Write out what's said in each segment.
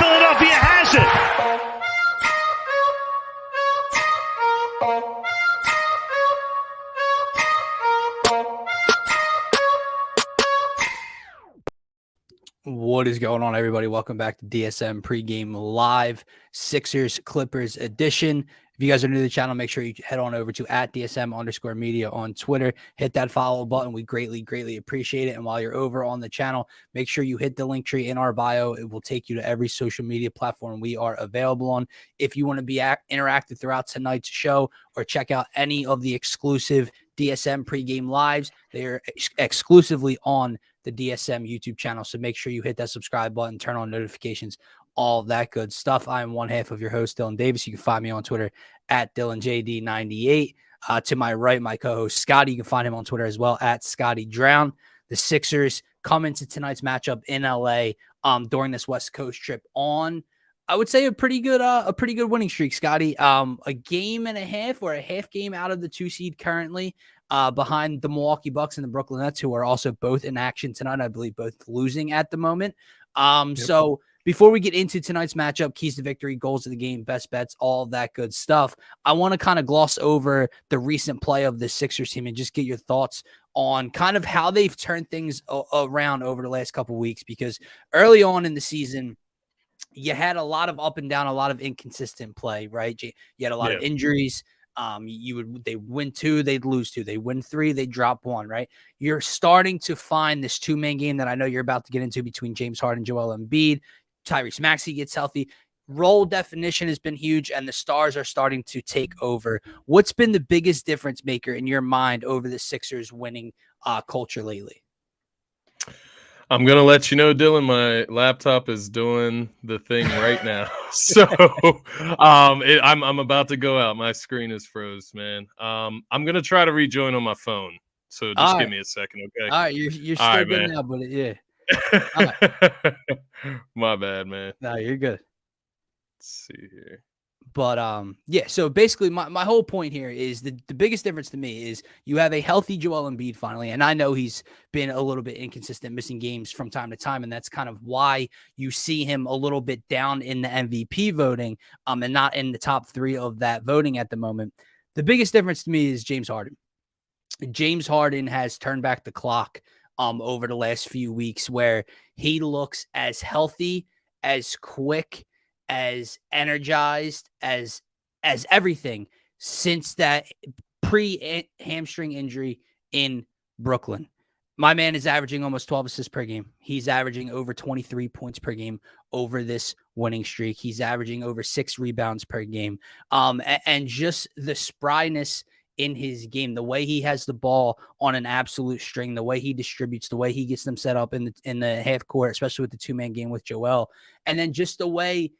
Philadelphia has it. What is going on, everybody? Welcome back to DSM Pregame Live, Sixers Clippers edition. If you guys are new to the channel, make sure you head on over to @DSM_media on Twitter. Hit that follow button. We greatly appreciate it. And while you're over on the channel, make sure you hit the link tree in our bio. It will take you to every social media platform we are available on. If you want to be interactive throughout tonight's show or check out any of the exclusive DSM Pregame Lives, they are exclusively on the DSM YouTube channel. So make sure you hit that subscribe button, turn on notifications, all that good stuff. I am one half of your host, Dylan Davis. You can find me on Twitter @DylanJD98. To my right, my co-host Scotty. You can find him on Twitter as well @ScottyDrown. The Sixers come into tonight's matchup in LA during this West Coast trip on, I would say, a pretty good winning streak, Scotty. A game and a half or a half game out of the 2 seed currently, behind the Milwaukee Bucks and the Brooklyn Nets, who are also both in action tonight. I believe both losing at the moment. So before we get into tonight's matchup, keys to victory, goals of the game, best bets, all that good stuff, I want to kind of gloss over the recent play of the Sixers team and just get your thoughts on kind of how they've turned things around over the last couple of weeks, because early on in the season, you had a lot of up and down, a lot of inconsistent play, right? You had a lot of injuries. They win 2, they'd lose 2. They win 3, they drop 1, right? You're starting to find this 2-man game that I know you're about to get into between James Harden, Joel Embiid. Tyrese Maxey gets healthy. Role definition has been huge, and the stars are starting to take over. What's been the biggest difference maker in your mind over the Sixers winning culture lately? I'm going to let you know, Dylan, my laptop is doing the thing right now. So I'm about to go out. My screen is froze, man. I'm going to try to rejoin on my phone. So just give me a second, okay? All right, you're still good now, but yeah. My bad, man. No, you're good. Let's see here. But yeah, so basically my whole point here is the biggest difference to me is you have a healthy Joel Embiid finally, and I know he's been a little bit inconsistent, missing games from time to time, and that's kind of why you see him a little bit down in the MVP voting, and not in the top 3 of that voting at the moment. The biggest difference to me is James Harden. James Harden has turned back the clock over the last few weeks, where he looks as healthy, as quick, as energized, as everything since that pre-hamstring injury in Brooklyn. My man is averaging almost 12 assists per game. He's averaging over 23 points per game over this winning streak. He's averaging over 6 rebounds per game. And just the spryness in his game, the way he has the ball on an absolute string, the way he distributes, the way he gets them set up in the half court, especially with the 2-man game with Joel, and then just the way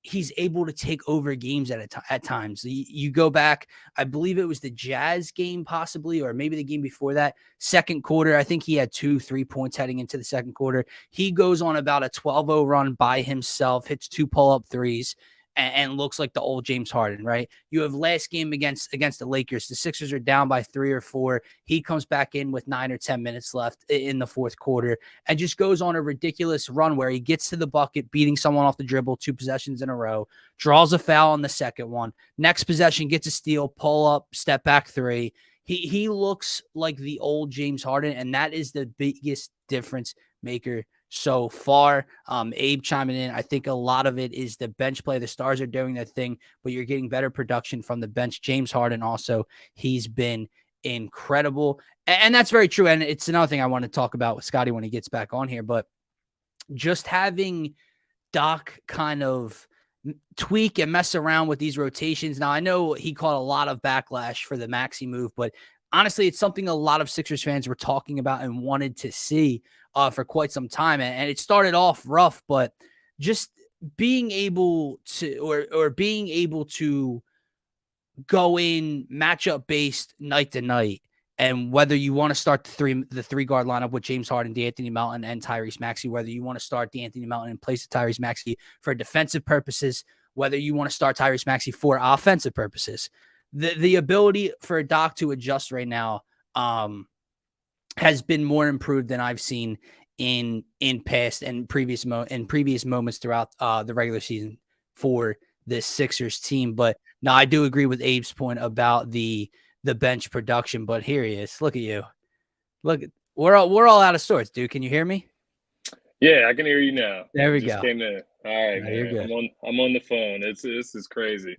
he's able to take over games at times. You go back, I believe it was the Jazz game possibly, or maybe the game before that, second quarter. I think he had 2-3 points heading into the second quarter. He goes on about a 12-0 run by himself, hits 2 pull-up threes, and looks like the old James Harden, right? You have last game against the Lakers. The Sixers are down by 3 or 4. He comes back in with 9 or 10 minutes left in the fourth quarter and just goes on a ridiculous run where he gets to the bucket, beating someone off the dribble 2 possessions in a row, draws a foul on the second one. Next possession, gets a steal, pull up, step back 3. He looks like the old James Harden, and that is the biggest difference maker so far. Abe chiming in. I think a lot of it is the bench play. The stars are doing their thing, but you're getting better production from the bench. James Harden also, he's been incredible. And that's very true. And it's another thing I want to talk about with Scotty when he gets back on here, but just having Doc kind of tweak and mess around with these rotations. Now, I know he caught a lot of backlash for the Maxey move, but honestly, it's something a lot of Sixers fans were talking about and wanted to see for quite some time. And it started off rough, but just being able to, or being able to go in matchup based night to night, and whether you want to start the three guard lineup with James Harden, DeAnthony Melton, and Tyrese Maxey, whether you want to start DeAnthony Melton in place of Tyrese Maxey for defensive purposes, whether you want to start Tyrese Maxey for offensive purposes, the ability for Doc to adjust right now has been more improved than I've seen in past and previous moments throughout the regular season for this Sixers team. But no, I do agree with Abe's point about the bench production. But here he is. Look at you. Look, we're all out of sorts, dude. Can you hear me? Yeah, I can hear you now. There we Just go. came in. All right, No, you're man. good. I'm on the phone. This is crazy.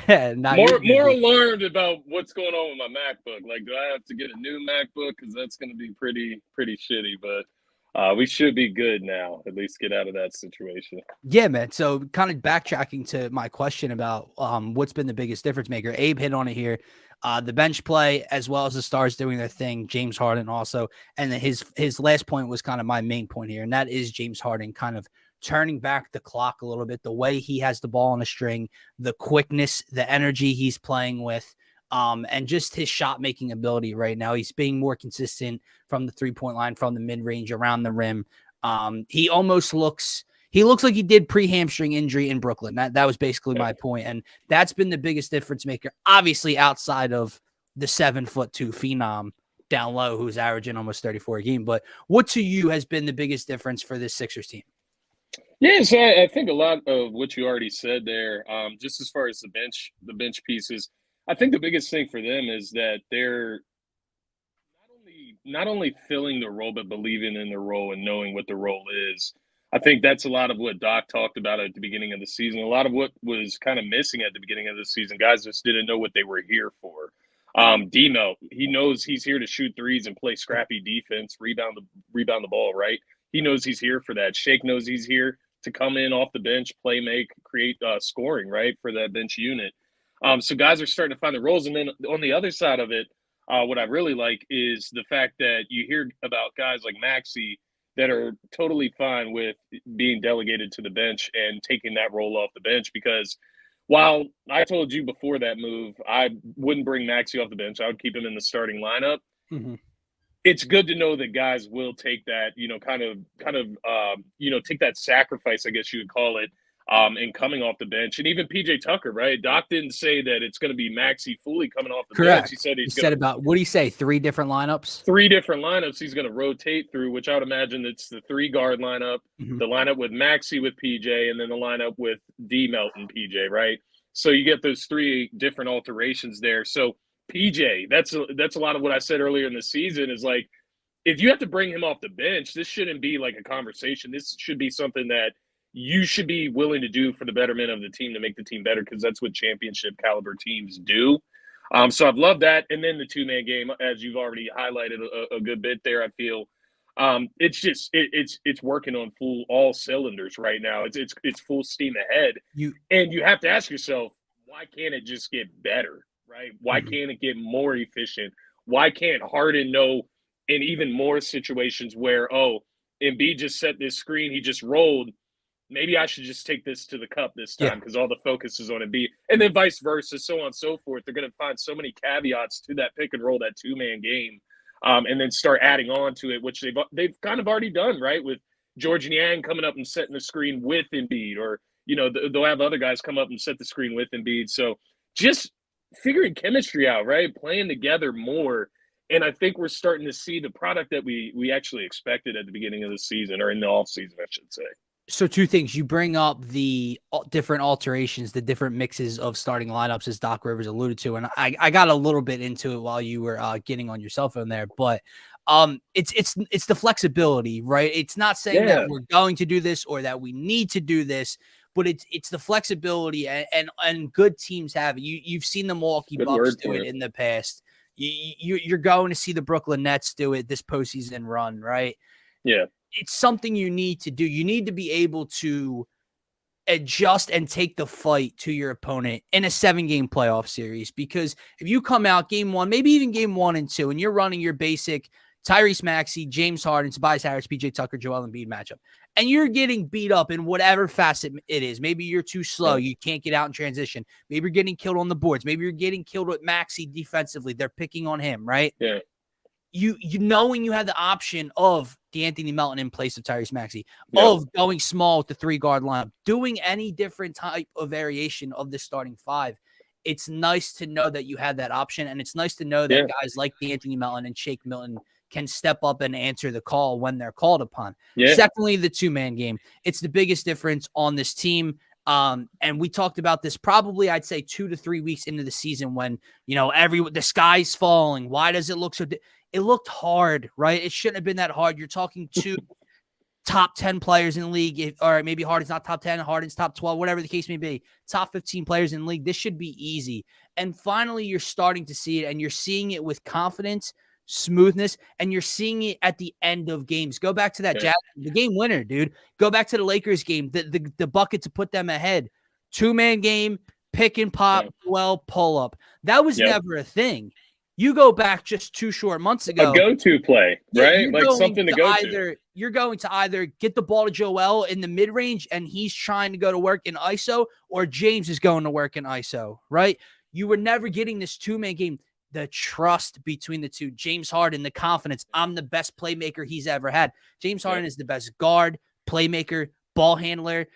No, More alarmed about what's going on with my MacBook. Like, do I have to get a new MacBook? Because that's going to be pretty shitty. But we should be good now. At least get out of that situation. Yeah, man. So kind of backtracking to my question about what's been the biggest difference maker. Abe hit on it here. The bench play, as well as the stars doing their thing, James Harden also. And then his last point was kind of my main point here, and that is James Harden kind of turning back the clock a little bit, the way he has the ball on a string, the quickness, the energy he's playing with, and just his shot making ability right now. He's being more consistent from the 3-point line, from the mid range, around the rim. He looks like he did pre-hamstring injury in Brooklyn. That was basically my point. And that's been the biggest difference maker, obviously outside of the 7'2" phenom down low who's averaging almost 34 a game. But what to you has been the biggest difference for this Sixers team? Yeah, so I think a lot of what you already said there, just as far as the bench pieces, I think the biggest thing for them is that they're not only filling the role, but believing in the role and knowing what the role is. I think that's a lot of what Doc talked about at the beginning of the season. A lot of what was kind of missing at the beginning of the season. Guys just didn't know what they were here for. D-Melt, he knows he's here to shoot threes and play scrappy defense, rebound the ball, right? He knows he's here for that. Shake knows he's here to come in off the bench, play, make, create scoring, right, for that bench unit. So guys are starting to find the roles. And then on the other side of it, what I really like is the fact that you hear about guys like Maxey that are totally fine with being delegated to the bench and taking that role off the bench. Because while I told you before that move, I wouldn't bring Maxey off the bench. I would keep him in the starting lineup. Mm-hmm. It's good to know that guys will take that, take that sacrifice, I guess you would call it, and coming off the bench. And even PJ Tucker, right? Doc didn't say that it's going to be Maxey fully coming off the bench. He said he's going to about, what do you say, 3 different lineups? 3 different lineups he's going to rotate through, which I would imagine it's the 3-guard lineup, the lineup with Maxey with PJ, and then the lineup with D-Melt and PJ, right? So you get those 3 different alterations there. So PJ, that's a lot of what I said earlier in the season is like, if you have to bring him off the bench, this shouldn't be like a conversation. This should be something that you should be willing to do for the betterment of the team to make the team better, because that's what championship caliber teams do. So I've loved that. And then the 2-man game, as you've already highlighted a good bit there, I feel it's working on all cylinders right now. It's full steam ahead. And you have to ask yourself, why can't it just get better, right? Why can't it get more efficient? Why can't Harden know in even more situations where, Embiid just set this screen, he just rolled, maybe I should just take this to the cup this time because all the focus is on Embiid, and then vice versa, so on and so forth. They're going to find so many caveats to that pick and roll, that 2-man game, and then start adding on to it, which they've kind of already done, right? With George Niang coming up and setting the screen with Embiid, or they'll have other guys come up and set the screen with Embiid. So just figuring chemistry out, right? Playing together more. And I think we're starting to see the product that we actually expected at the beginning of the season, or in the offseason, I should say. So 2 things. You bring up the different alterations, the different mixes of starting lineups, as Doc Rivers alluded to. And I got a little bit into it while you were getting on your cell phone there. But it's the flexibility, right? It's not saying that we're going to do this or that we need to do this, but it's the flexibility, and good teams have it. You've seen the Milwaukee Bucks do it in the past. You're going to see the Brooklyn Nets do it this postseason run, right? Yeah. It's something you need to do. You need to be able to adjust and take the fight to your opponent in a 7-game playoff series, because if you come out game 1, maybe even game 1 and 2, and you're running your basic Tyrese Maxey, James Harden, Tobias Harris, PJ Tucker, Joel Embiid matchup, and you're getting beat up in whatever facet it is. Maybe you're too slow. You can't get out in transition. Maybe you're getting killed on the boards. Maybe you're getting killed with Maxey defensively. They're picking on him, right? Yeah. You knowing you have the option of D'Anthony Melton in place of Tyrese Maxey, of going small with the 3-guard lineup, doing any different type of variation of the starting 5. It's nice to know that you have that option, and it's nice to know that guys like D'Anthony Melton and Shake Milton can step up and answer the call when they're called upon. Yeah. Secondly, the two-man game. It's the biggest difference on this team. And we talked about this probably, I'd say 2 to 3 weeks into the season when, the sky's falling. Why does it look so it looked hard, right? It shouldn't have been that hard. You're talking two top 10 players in the league, or maybe Harden's not top 10, Harden's top 12, whatever the case may be, top 15 players in the league. This should be easy. And finally, you're starting to see it, and you're seeing it with confidence, smoothness, and you're seeing it at the end of games. Go back to that the game winner, dude. Go back to the Lakers game, the bucket to put them ahead. Two-man game, pick and pop, pull up. That was never a thing. You go back just 2 short months ago. A go-to play, right? Like something to go to. You're going to either get the ball to Joel in the mid-range and he's trying to go to work in ISO, or James is going to work in ISO, right? You were never getting this two-man game. The trust between the two. James Harden, the confidence. I'm the best playmaker he's ever had. James Harden is the best guard, playmaker, ball handler,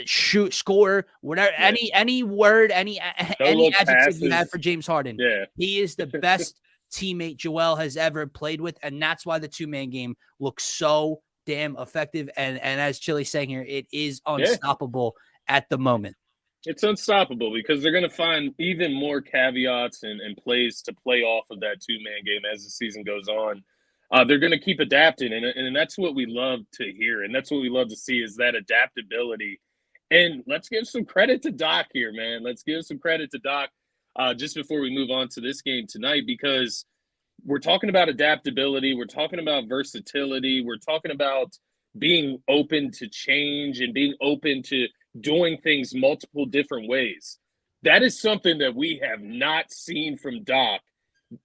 shoot, scorer, whatever. Any word, any adjective you have for James Harden. He is the best teammate Joel has ever played with, and that's why the two-man game looks so damn effective. And as Chili's saying here, it is unstoppable at the moment. It's unstoppable because they're going to find even more caveats and plays to play off of that two-man game as the season goes on. They're going to keep adapting, and that's what we love to hear, and that's what we love to see is that adaptability. And let's give some credit to Doc here, man. Let's give some credit to Doc just before we move on to this game tonight, because we're talking about adaptability. We're talking about versatility. We're talking about being open to change and being open to doing things multiple different ways. That is something that we have not seen from Doc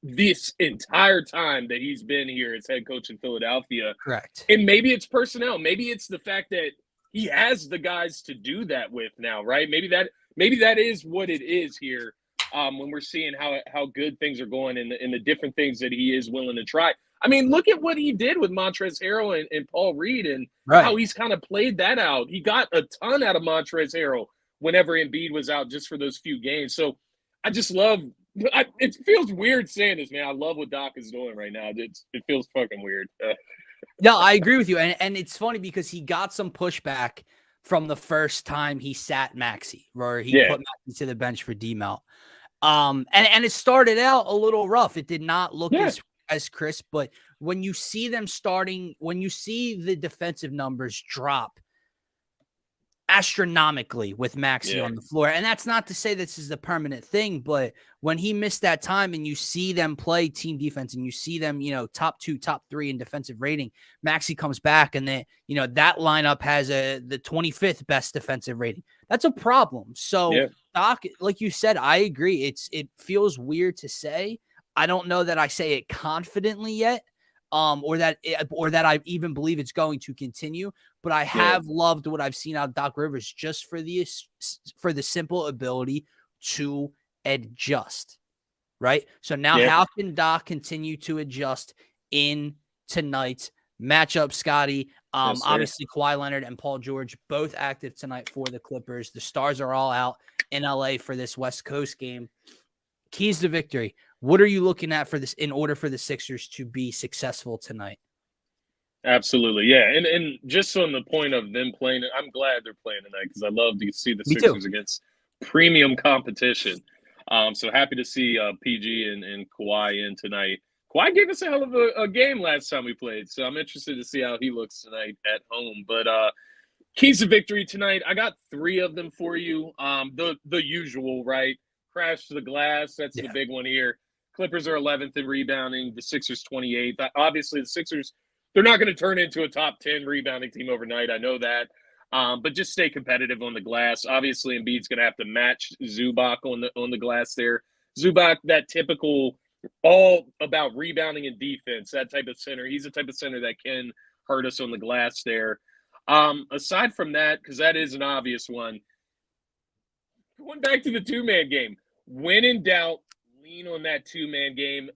this entire time that he's been here as head coach in Philadelphia. Correct. And maybe it's personnel. Maybe it's the fact that he has the guys to do that with now, right? Maybe that is what it is here when we're seeing how good things are going and the different things that he is willing to try. I mean, look at what he did with Montrezl Harrell and Paul Reed and how he's kind of played that out. He got a ton out of Montrezl Harrell whenever Embiid was out just for those few games. So I just love – it feels weird saying this, man. I love what Doc is doing right now. It feels fucking weird. No, I agree with you. And it's funny because he got some pushback from the first time he sat Maxey, where he put Maxey to the bench for D-Melt. And it started out a little rough. It did not look as crisp, but when you see them starting, when you see the defensive numbers drop astronomically with Maxey on the floor, and that's not to say this is a permanent thing, but when he missed that time and you see them play team defense and you see them, top 2, top 3 in defensive rating, Maxey comes back and then, that lineup has the 25th best defensive rating. That's a problem. So Doc, like you said, I agree. It feels weird to say. I don't know that I say it confidently yet, or that I even believe it's going to continue. But I have loved what I've seen out of Doc Rivers just for the simple ability to adjust, right? So now how can Doc continue to adjust in tonight's matchup, Scotty? Obviously, Kawhi Leonard and Paul George both active tonight for the Clippers. The Stars are all out in LA for this West Coast game. Keys to victory. What are you looking at for this in order for the Sixers to be successful tonight? Absolutely, yeah. And just on the point of them playing, I'm glad they're playing tonight because I love to see the Sixers against premium competition. So happy to see PG and Kawhi in tonight. Kawhi gave us a hell of a game last time we played, so I'm interested to see how he looks tonight at home. But keys to victory tonight, I got 3 of them for you. The usual, right? Crash to the glass, that's the big one here. Clippers are 11th in rebounding, the Sixers 28th. Obviously, the Sixers, they're not going to turn into a top 10 rebounding team overnight. I know that. But just stay competitive on the glass. Obviously, Embiid's going to have to match Zubac on the glass there. Zubac, that typical all about rebounding and defense, that type of center. He's the type of center that can hurt us on the glass there. Aside from that, because that is an obvious one, going back to the two-man game, when in doubt, lean on that two-man game. As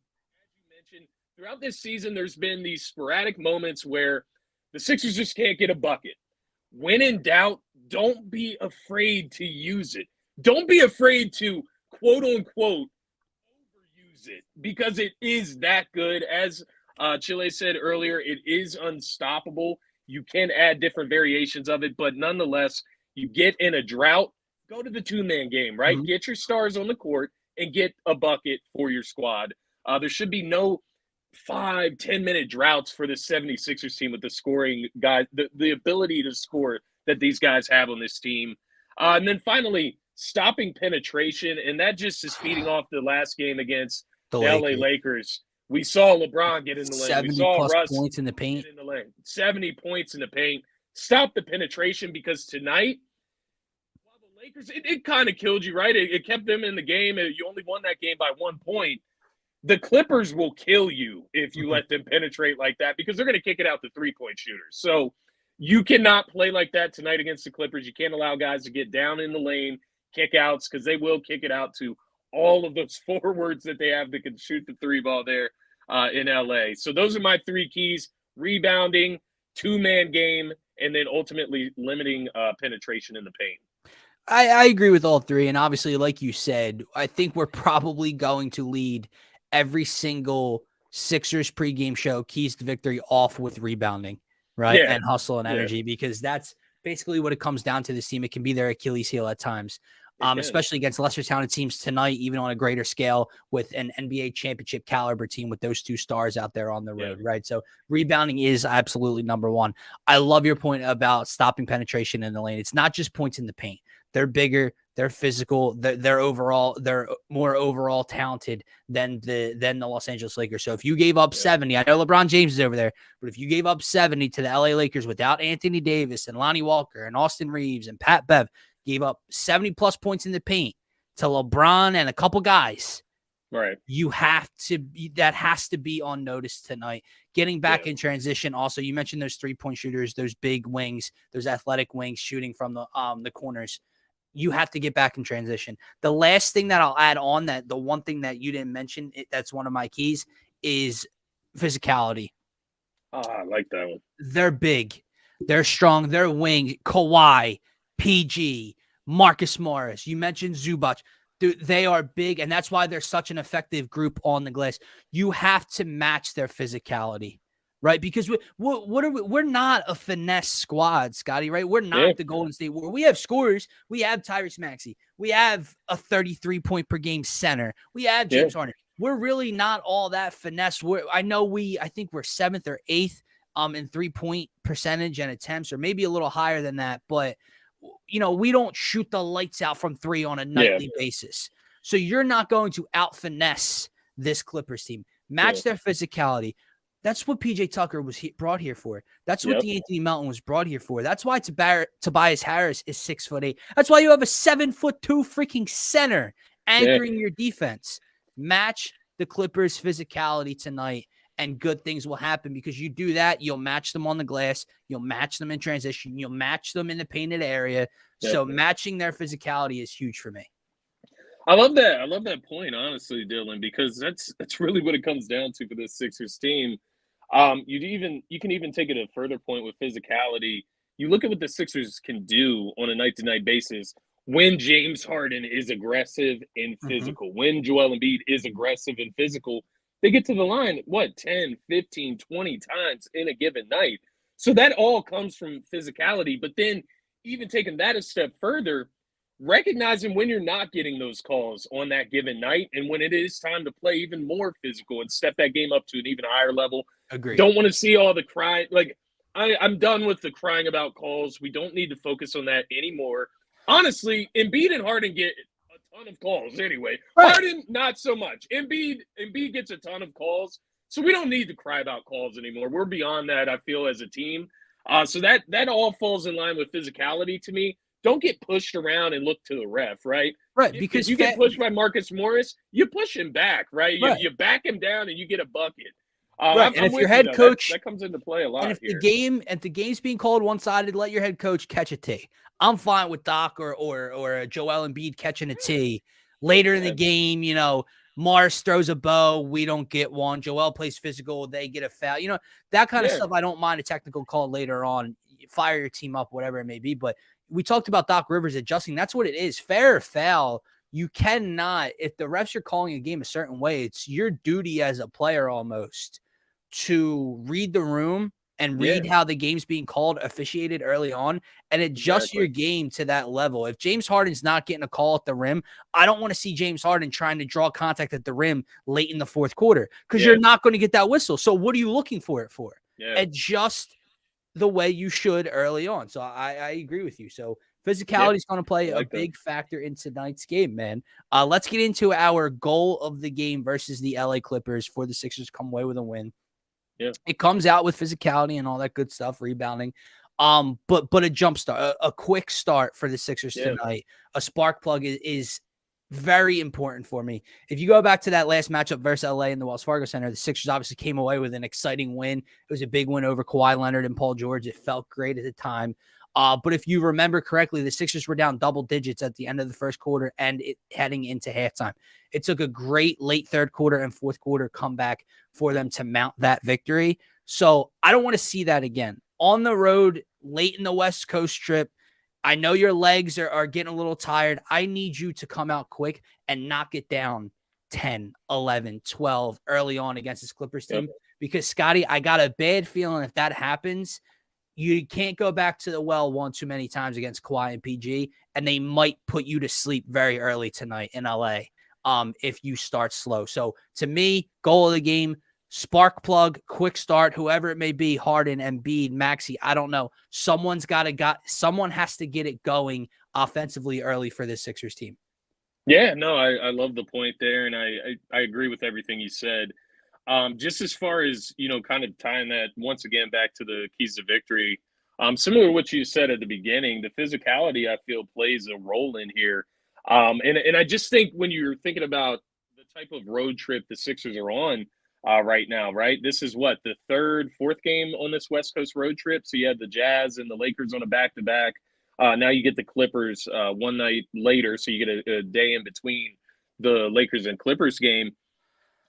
you mentioned, throughout this season, there's been these sporadic moments where the Sixers just can't get a bucket. When in doubt, don't be afraid to use it. Don't be afraid to, quote-unquote, overuse it because it is that good. As Chile said earlier, it is unstoppable. You can add different variations of it, but nonetheless, you get in a drought, go to the two-man game, right? Mhm. Get your stars on the court and get a bucket for your squad. There should be no 5-10 minute droughts for the 76ers team with the scoring guys, the ability to score that these guys have on this team. And then finally, stopping penetration, and that just is feeding off the last game against The the LA Lakers. Lakers. We saw LeBron get in the lane. We 70 saw plus Russ points in the paint. get in the lane. 70 points in the paint. Stop the penetration, because tonight, while the Lakers, it kind of killed you, right? It kept them in the game. You only won that game by 1 point. The Clippers will kill you if you let them penetrate like that, because they're going to kick it out to three-point shooters. So you cannot play like that tonight against the Clippers. You can't allow guys to get down in the lane, kick outs, because they will kick it out to all of those forwards that they have that can shoot the three ball there in LA. So those are my three keys: rebounding, two-man game, and then ultimately limiting penetration in the paint. I agree with all three. And obviously, like you said, I think we're probably going to lead every single Sixers pregame show, keys to victory, off with rebounding, right? Yeah. And hustle and energy, because that's basically what it comes down to this team. It can be their Achilles heel at times, especially against lesser talented teams tonight, even on a greater scale with an NBA championship caliber team with those two stars out there on the road, right? So rebounding is absolutely number one. I love your point about stopping penetration in the lane. It's not just points in the paint. They're bigger, they're physical, they're more overall talented than the Los Angeles Lakers. So if you gave up 70, I know LeBron James is over there, but if you gave up 70 to the LA Lakers without Anthony Davis and Lonnie Walker and Austin Reeves and Pat Bev, gave up 70 plus points in the paint to LeBron and a couple guys, right? That has to be on notice tonight. Getting back in transition. Also, you mentioned those 3-point shooters, those big wings, those athletic wings shooting from the corners. You have to get back in transition. The last thing that I'll add on, that the one thing that you didn't mention, that's one of my keys, is physicality. Oh, I like that one. They're big. They're strong. They're wing. Kawhi, PG, Marcus Morris. You mentioned Zubac. Dude, they are big, and that's why they're such an effective group on the glass. You have to match their physicality, right? Because we're not a finesse squad, Scotty, right? We're not the Golden State Warriors. We have scorers. We have Tyrese Maxey. We have a 33-point per game center. We have James Harden. We're really not all that finesse. I think we're 7th or 8th in 3-point percentage and attempts, or maybe a little higher than that. But, we don't shoot the lights out from 3 on a nightly basis. So you're not going to out finesse this Clippers team. Match their physicality. That's what PJ Tucker was brought here for. That's what DeAnthony Melton was brought here for. That's why Tobias Harris is 6'8". That's why you have a 7'2" freaking center anchoring your defense. Match the Clippers' physicality tonight, and good things will happen, because you do that, you'll match them on the glass, you'll match them in transition, you'll match them in the painted area. So matching their phicality is huge for me. I love that. I love that point, honestly, Dylan, because that's really what it comes down to for this Sixers team. You can even take it a further point with physicality. You look at what the Sixers can do on a night-to-night basis when James Harden is aggressive and physical, when Joel Embiid is aggressive and physical. They get to the line, 10, 15, 20 times in a given night. So that all comes from physicality. But then even taking that a step further, recognizing when you're not getting those calls on that given night, and when it is time to play even more physical and step that game up to an even higher level. Agreed. Don't want to see all the crying. Like, I'm done with the crying about calls. We don't need to focus on that anymore. Honestly, Embiid and Harden get a ton of calls anyway. Right. Harden, not so much. Embiid gets a ton of calls, so we don't need to cry about calls anymore. We're beyond that, I feel, as a team. So that all falls in line with physicality to me. Don't get pushed around and look to the ref, right? Right, because you get pushed by Marcus Morris, you push him back, right? You back him down and you get a bucket. Right. And if your head coach, that comes into play a lot. And if here. the game's being called one-sided, let your head coach catch a T. I'm fine with Doc or Joel Embiid catching a T. Later in the game, Morris throws a bow, we don't get one. Joel plays physical, they get a foul. That kind of stuff. I don't mind a technical call later on. Fire your team up, whatever it may be. But we talked about Doc Rivers adjusting. That's what it is. Fair or foul. You cannot, if the refs are calling a game a certain way, it's your duty as a player almost to read the room and read how the game's being called, officiated early on, and adjust your game to that level. If James Harden's not getting a call at the rim, I don't want to see James Harden trying to draw contact at the rim late in the fourth quarter because you're not going to get that whistle. So what are you looking for it for? Adjust the way you should early on. So I agree with you. So physicality is going to play a big factor in tonight's game, man. Let's get into our goal of the game versus the LA Clippers for the Sixers to come away with a win. Yeah. It comes out with physicality and all that good stuff, rebounding. But a jump start, a quick start for the Sixers tonight. A spark plug is very important for me. If you go back to that last matchup versus LA in the Wells Fargo Center, the Sixers obviously came away with an exciting win. It was a big win over Kawhi Leonard and Paul George. It felt great at the time. But if you remember correctly, the Sixers were down double digits at the end of the first quarter and heading into halftime. It took a great late third quarter and fourth quarter comeback for them to mount that victory. So I don't want to see that again. On the road, late in the West Coast trip, I know your legs are getting a little tired. I need you to come out quick and knock it down 10, 11, 12 early on against this Clippers team. Because, Scotty, I got a bad feeling if that happens, you can't go back to the well one too many times against Kawhi and PG, and they might put you to sleep very early tonight in LA if you start slow. So, to me, goal of the game, spark plug, quick start, whoever it may be, Harden, Embiid, Maxey, I don't know. Someone has to get it going offensively early for this Sixers team. Yeah, no, I love the point there, and I agree with everything you said. Just as far as, kind of tying that once again back to the keys to victory, similar to what you said at the beginning, the physicality I feel plays a role in here. And I just think when you're thinking about the type of road trip the Sixers are on right now, right? This is what, the fourth game on this West Coast road trip. So you had the Jazz and the Lakers on a back-to-back. Now you get the Clippers one night later, so you get a day in between the Lakers and Clippers game.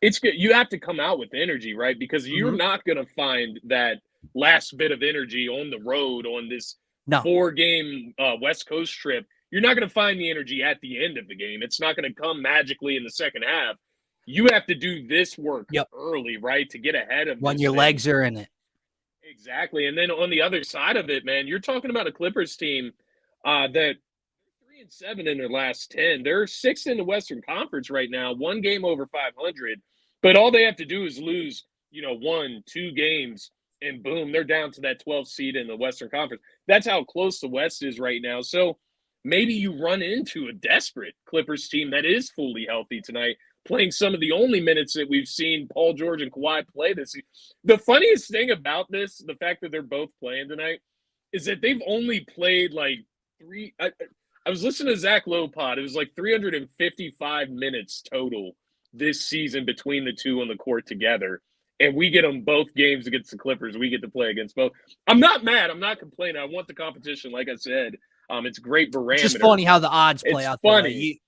It's good. You have to come out with energy, right? Because you're not going to find that last bit of energy on the road on this 4-game West Coast trip. You're not going to find the energy at the end of the game. It's not going to come magically in the second half. You have to do this work early, right, to get ahead of when your legs are in it. Exactly. And then on the other side of it, man, you're talking about a Clippers team that 3-7 in their last 10. They're 6th in the Western Conference right now, 1 game over 500. But all they have to do is lose, 1, 2 games, and boom, they're down to that 12th seed in the Western Conference. That's how close the West is right now. So maybe you run into a desperate Clippers team that is fully healthy tonight, playing some of the only minutes that we've seen Paul George and Kawhi play this season. The funniest thing about this, the fact that they're both playing tonight, is that they've only played like 3 – I was listening to Zach Lopod. It was like 355 minutes total this season between the two on the court together. And we get them both games against the Clippers. We get to play against both. I'm not mad. I'm not complaining. I want the competition, like I said. It's great barometer. It's just funny how the odds play out. It's funny.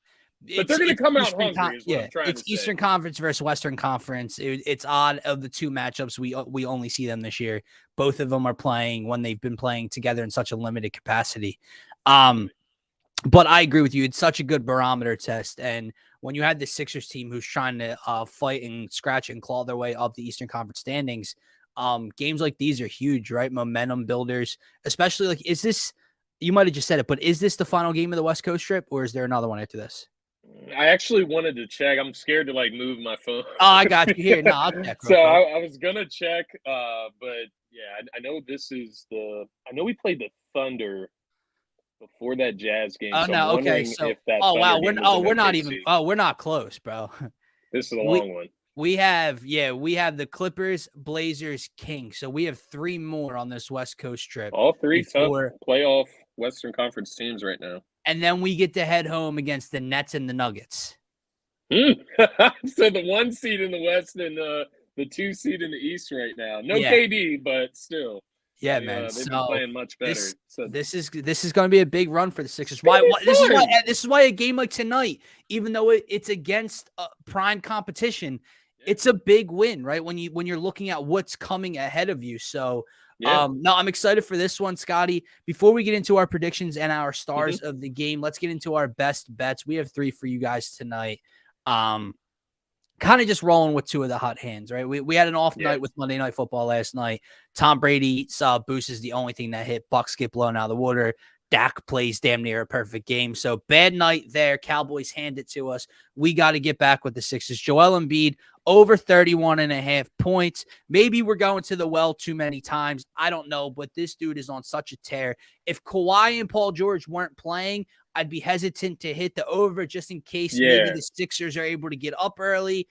But they're going to come out hungry is what I'm trying to say. It's Eastern Conference versus Western Conference. It's odd of the two matchups. We only see them this year. Both of them are playing when they've been playing together in such a limited capacity. But I agree with you. It's such a good barometer test. And when you had the Sixers team who's trying to fight and scratch and claw their way up the Eastern Conference standings, games like these are huge, right? Momentum builders, especially like, is this, you might have just said it, but is this the final game of the West Coast trip or is there another one after this? I actually wanted to check. I'm scared to move my phone. Oh, I got you here. No, I'll check. So I was going to check, but yeah, I know I know we played the Thunder before that Jazz game. Oh, so no, okay. So, we're not even. Oh, we're not close, bro. This is a long one. We have the Clippers, Blazers, Kings. So we have 3 more on this West Coast trip. All 3 tough playoff Western Conference teams right now. And then we get to head home against the Nets and the Nuggets. So the 1 seed in the West and the 2 seed in the East right now. No KD, but still. Yeah, man. They've been playing much better. This is going to be a big run for the Sixers. This is why a game like tonight, even though it's against prime competition, it's a big win, right? When you're looking at what's coming ahead of you. So, no, I'm excited for this one, Scotty. Before we get into our predictions and our stars of the game, let's get into our best bets. We have 3 for you guys tonight. kind of just rolling with two of the hot hands, right? We had an off Yeah. night with Monday Night Football last night. Tom Brady saw boost is the only thing that hit. Bucks get blown out of the water. Dak plays damn near a perfect game. So bad night there. Cowboys hand it to us. We got to get back with the Sixers. Joel Embiid over 31.5 points. Maybe we're going to the well too many times. I don't know, but this dude is on such a tear. If Kawhi and Paul George weren't playing, I'd be hesitant to hit the over just in case maybe the Sixers are able to get up early.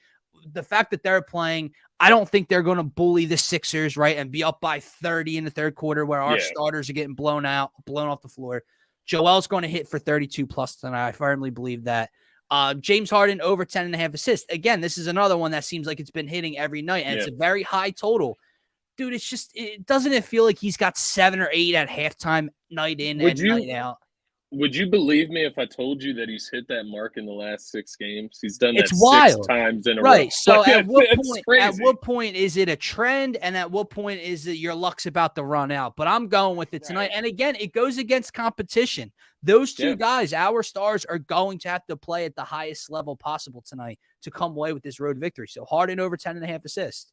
The fact that they're playing, I don't think they're going to bully the Sixers, right, and be up by 30 in the third quarter where our starters are getting blown off the floor. Joel's going to hit for 32 plus tonight. I firmly believe that. James Harden over 10.5 assists. Again, this is another one that seems like it's been hitting every night, and it's a very high total. Dude, doesn't it feel like he's got 7 or 8 at halftime, night in and night out? Would you believe me if I told you that he's hit that mark in the last 6 games? He's done that it's wild. 6 times in a row. Right. So like, at what point is it a trend? And at what point is it your luck's about to run out? But I'm going with it tonight. And again, it goes against competition. Those two guys, our stars, are going to have to play at the highest level possible tonight to come away with this road victory. So Harden over 10.5 assists.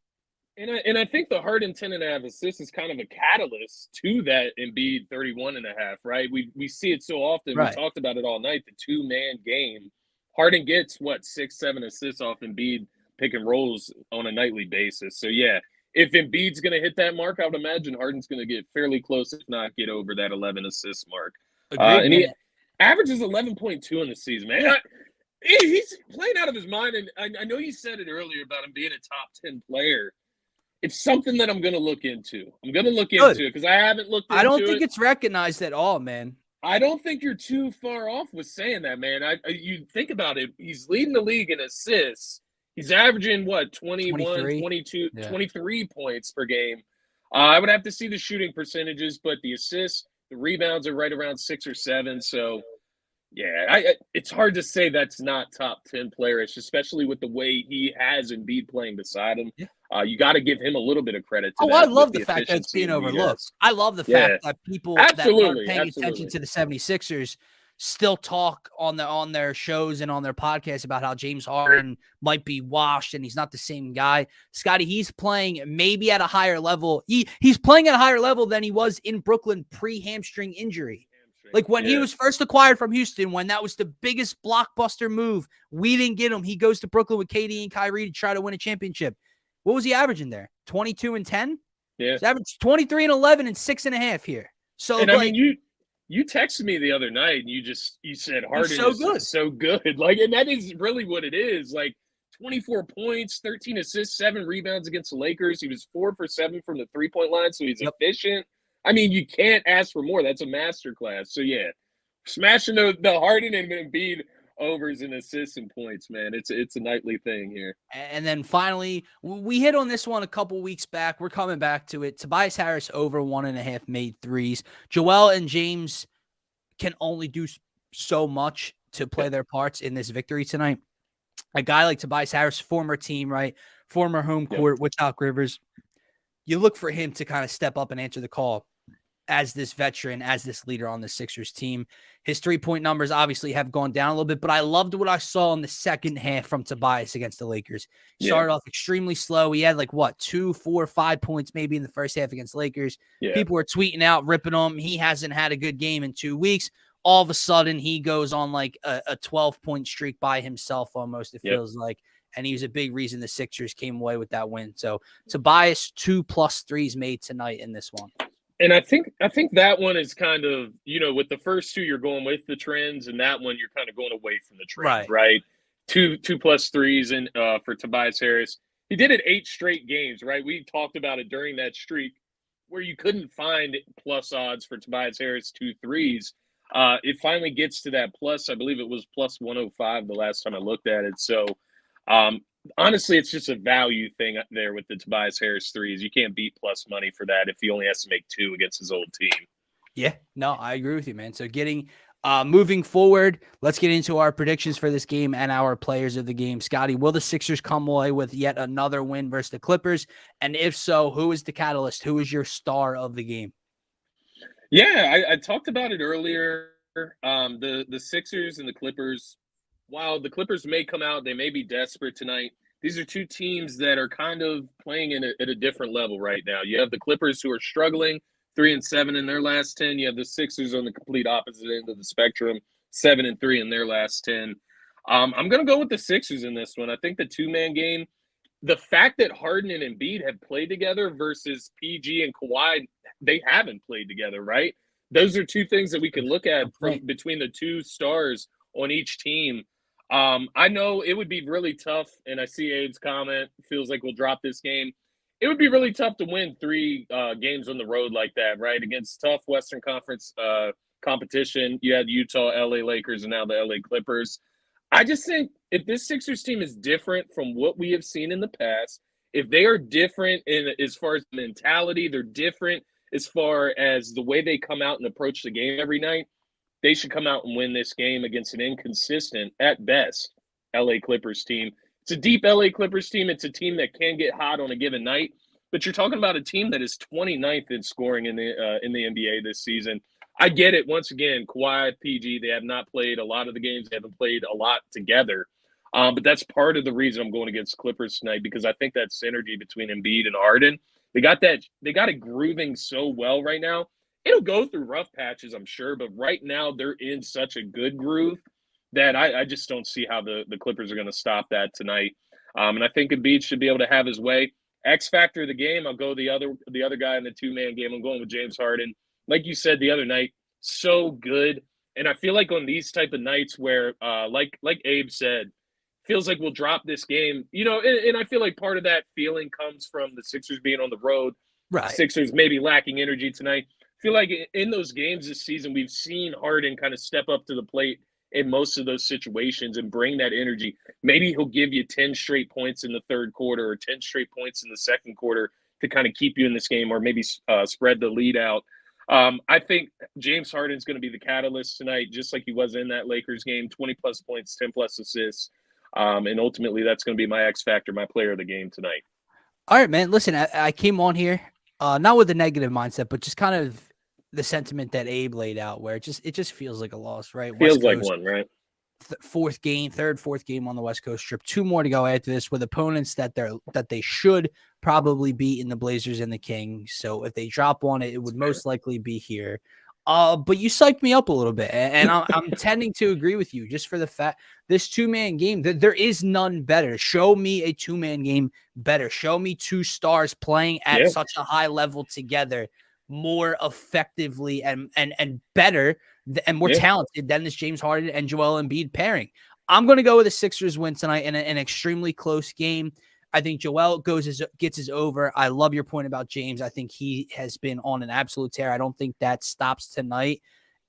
And I think the Harden 10.5 assists is kind of a catalyst to that Embiid 31.5, right? We see it so often. Right. We talked about it all night, the 2-man game. Harden gets, 6-7 assists off Embiid pick and rolls on a nightly basis. So, yeah, if Embiid's going to hit that mark, I would imagine Harden's going to get fairly close, if not get over that 11 assist mark. And he averages 11.2 in the season, man. Yeah. He's playing out of his mind. And I know you said it earlier about him being a top 10 player. It's something that I'm going to look into. I'm going to look into it because I haven't looked into it. I don't think it's recognized at all, man. I don't think you're too far off with saying that, man. You think about it. He's leading the league in assists. He's averaging, 21, 22, 23 points per game. I would have to see the shooting percentages, but the assists, the rebounds are right around 6 or 7. So, yeah, it's hard to say that's not top 10 players, especially with the way he has Embiid playing beside him. Yeah. You got to give him a little bit of credit. To I love the fact that it's being overlooked. I love the fact that people that aren't paying attention to the 76ers still talk on their shows and on their podcasts about how James Harden might be washed and he's not the same guy. Scotty, he's playing maybe at a higher level. He's playing at a higher level than he was in Brooklyn pre-hamstring injury. Like when he was first acquired from Houston, when that was the biggest blockbuster move, we didn't get him. He goes to Brooklyn with KD and Kyrie to try to win a championship. What was he averaging there? 22 and 10? Yeah. He's averaged 23 and 11 and 6.5 here. So, and I mean, you texted me the other night and you said Harden is so good. Like, and that is really what it is. Like 24 points, 13 assists, 7 rebounds against the Lakers. He was 4 for 7 from the 3-point line. So he's efficient. I mean, you can't ask for more. That's a masterclass. So yeah, smashing the Harden and Embiid overs and assists and points, man. It's a nightly thing here. And then finally, we hit on this one a couple weeks back. We're coming back to it. Tobias Harris over 1.5 made threes. Joel and James can only do so much to play their parts in this victory tonight. A guy like Tobias Harris, former team, right? Former home court with Doc Rivers. You look for him to kind of step up and answer the call as this veteran, as this leader on the Sixers team. His 3-point numbers obviously have gone down a little bit, but I loved what I saw in the second half from Tobias against the Lakers. Started off extremely slow. He had 2, 4, 5 points maybe in the first half against Lakers. People were tweeting out, ripping him. He hasn't had a good game in 2 weeks. All of a sudden, he goes on a 12-point streak by himself almost, it feels like. And he was a big reason the Sixers came away with that win. So Tobias, 2+ threes made tonight in this one. And I think that one is kind of, with the first two, you're going with the trends, and that one you're kind of going away from the trend, right? 2+ threes and for Tobias Harris. He did it 8 straight games, right? We talked about it during that streak where you couldn't find plus odds for Tobias Harris 2 threes. It finally gets to that plus. I believe it was plus 105 the last time I looked at it. So honestly, it's just a value thing there with the Tobias Harris threes. You can't beat plus money for that if he only has to make 2 against his old team. Yeah, no, I agree with you, man. So moving forward, let's get into our predictions for this game and our players of the game. Scotty, will the Sixers come away with yet another win versus the Clippers? And if so, who is the catalyst? Who is your star of the game? Yeah, I talked about it earlier. The Sixers and the Clippers, while the Clippers may come out, they may be desperate tonight. these are two teams that are kind of playing at a different level right now. You have the Clippers who are struggling, 3-7 in their last 10. You have the Sixers on the complete opposite end of the spectrum, 7-3 in their last 10. I'm going to go with the Sixers in this one. I think the two-man game, the fact that Harden and Embiid have played together versus PG and Kawhi, they haven't played together, right? Those are two things that we can look at between the two stars on each team. I know it would be really tough, and I see Abe's comment, feels like we'll drop this game. It would be really tough to win 3 games on the road like that, right? Against tough Western Conference competition. You had Utah, LA Lakers, and now the LA Clippers. I just think if this Sixers team is different from what we have seen in the past, if they are different as far as mentality, they're different as far as the way they come out and approach the game every night, they should come out and win this game against an inconsistent, at best, LA Clippers team. It's a deep LA Clippers team. It's a team that can get hot on a given night, but you're talking about a team that is 29th in scoring in the NBA this season. I get it. Once again, Kawhi, PG, they have not played a lot of the games. They haven't played a lot together. But that's part of the reason I'm going against Clippers tonight, because I think that synergy between Embiid and Harden, they got it grooving so well right now. It'll go through rough patches, I'm sure, but right now they're in such a good groove that I just don't see how the Clippers are going to stop that tonight. And I think Embiid should be able to have his way. X factor of the game, I'll go the other guy in the two-man game. I'm going with James Harden. Like you said the other night, so good. And I feel like on these type of nights where, like Abe said, feels like we'll drop this game, and I feel like part of that feeling comes from the Sixers being on the road. Right. Sixers maybe lacking energy tonight. I feel like in those games this season, we've seen Harden kind of step up to the plate in most of those situations and bring that energy. Maybe he'll give you 10 straight points in the third quarter or 10 straight points in the second quarter to kind of keep you in this game, or maybe spread the lead out. I think James Harden's going to be the catalyst tonight, just like he was in that Lakers game, 20-plus points, 10-plus assists. And ultimately, that's going to be my X factor, my player of the game tonight. All right, man. Listen, I came on here not with a negative mindset, but just kind of the sentiment that Abe laid out, where it just feels like a loss, right? Feels like one, right? Fourth, fourth game on the West Coast trip. 2 more to go after this with opponents that they should probably beat in the Blazers and the Kings. So if they drop one, it would most likely be here. But you psyched me up a little bit, and I'm tending to agree with you just for the fact this 2-man game, there is none better. Show me a 2-man game better. Show me 2 stars playing at such a high level together more effectively and better and more talented than this James Harden and Joel Embiid pairing. I'm going to go with the Sixers win tonight in an extremely close game. I think Joel gets his over. I love your point about James. I think he has been on an absolute tear. I don't think that stops tonight.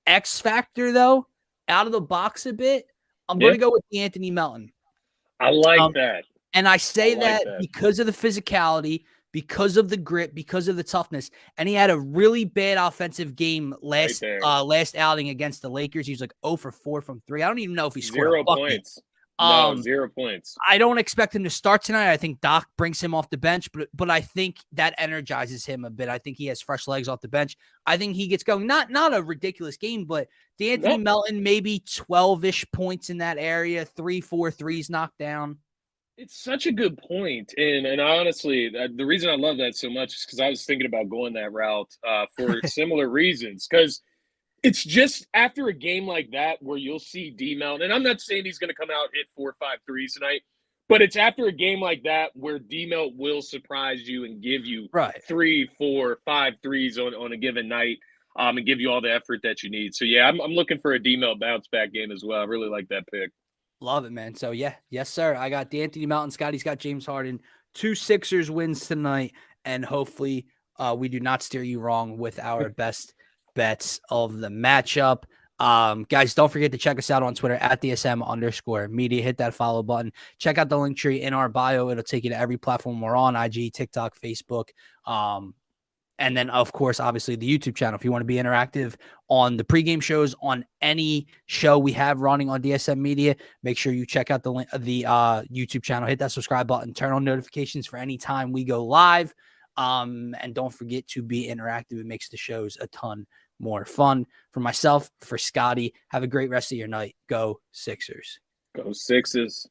X factor, though, out of the box a bit, I'm going to go with Anthony Melton. I like that. And I say that because of the physicality, because of the grit, because of the toughness. And he had a really bad offensive game last outing against the Lakers. He was like 0 for 4 from 3. I don't even know if he scored 0 points. No, 0 points. I don't expect him to start tonight. I think Doc brings him off the bench, but I think that energizes him a bit. I think he has fresh legs off the bench. I think he gets going. Not a ridiculous game, but D'Anthony Melton, maybe 12-ish points in that area, 3-4 threes knocked down. It's such a good point. And honestly, the reason I love that so much is because I was thinking about going that route for similar reasons. Because it's just after a game like that where you'll see D Melton, and I'm not saying he's going to come out hit 4 or 5 threes tonight, but it's after a game like that where D Melton will surprise you and give you 3, 4, 5 threes on a given night and give you all the effort that you need. So, yeah, I'm looking for a D Melton bounce back game as well. I really like that pick. Love it, man. So, yes, sir. I got D'Anthony Melton. Scotty's got James Harden. 2 Sixers wins tonight, and hopefully we do not steer you wrong with our best bets of the matchup. Guys, don't forget to check us out on Twitter at DSM_media. Hit that follow button. Check out the link tree in our bio. It'll take you to every platform we're on: IG, TikTok, Facebook. And then, of course, obviously the YouTube channel. If you want to be interactive on the pregame shows, on any show we have running on DSM Media, make sure you check out the YouTube channel. Hit that subscribe button. Turn on notifications for any time we go live. And don't forget to be interactive. It makes the shows a ton more fun. For myself, for Scotty, have a great rest of your night. Go Sixers. Go Sixers.